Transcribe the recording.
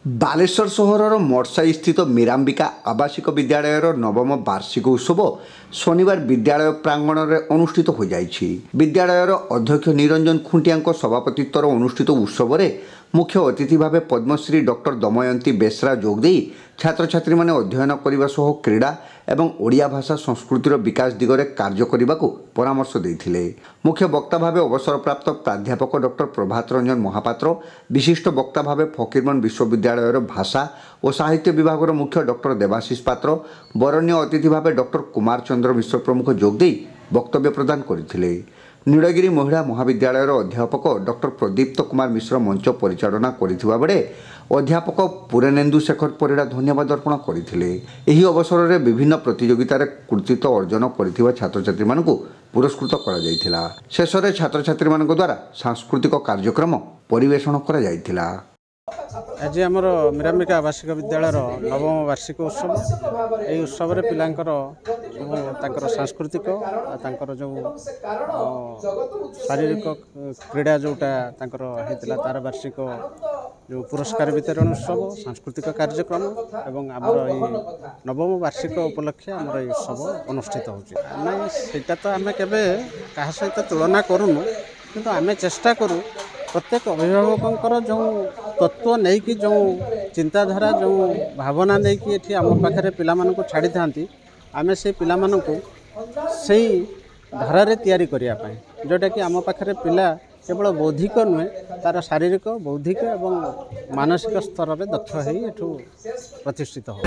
बालेश्वर सहर मर्साई स्थित मीरांबिका आवासिक विद्यालय नवम वार्षिक उत्सव शनिवार विद्यालय प्रांगण में अनुष्ठित हो जाइछि। विद्यालय अध्यक्ष निरंजन खुंटिया सभापतित्व अनुष्ठित उत्सव में मुख्य अतिथि भाव पद्मश्री डॉक्टर दमयंती बेसरा जोगदे छात्र छात्री माने अध्ययन करने सह क्रीड़ा एवं ओडिया भाषा संस्कृतिर विकास दिगरे कार्य करने को परामर्श देथिले। मुख्य वक्ता भाव अवसरप्राप्त प्राध्यापक डॉक्टर प्रभात रंजन महापात्र, विशिष्ट वक्ता भाव फकीरमोहन विश्वविद्यालय भाषा और साहित्य विभाग मुख्य डॉक्टर देवाशीष पात्र, बरण्य अतिथि भाव डॉक्टर कुमार चंद्र मिश्र प्रमुख जोगदे वक्तव्य प्रदान करथिले। नीलगिरी महिला महाविद्यालय अध्यापक डॉक्टर प्रदीप्त कुमार मिश्र मंच परिचालना करथिबा बेले अध्यापक पूर्णेन्दु शेखर परिड़ा धन्यवाद अर्पण करथिले। एही अवसर में विभिन्न प्रतियोगितार कृतित्व अर्जन करथिबा छात्र छात्री मानकु पुरस्कृत करा जायथिला। शेष में छात्र छात्री मानक द्वारा सांस्कृतिक कार्यक्रम परिवेषण करा जायथिला। आज आमर मीरांबिका आवासिक विद्यालय नवम वार्षिक उत्सव। यही उत्सव में पिलांकर सांस्कृतिक जो शारीरिक क्रीड़ा जोटा तार वार्षिक जो पुरस्कार वितरण उत्सव, सांस्कृतिक कार्यक्रम एवं आमर नवम वार्षिक उपलक्षे आमर ये उत्सव अनुष्ठित होता। तो आम केवे क्या सहित तुलना करूँ, किंतु आम चेष्टा करूँ प्रत्येक अभिभावकों जो तत्व नहीं कि जो चिंताधारा जो भावना नहीं कि ये आम पाखे पिला छाड़ी था, आम से पिला से धारा तैयारी करने जोटा कि आम पाखे पिला केवल बौद्धिक नुहे तार शारीरिक बौद्धिक एवं मानसिक स्तर में दक्ष हो प्रतिष्ठित हो।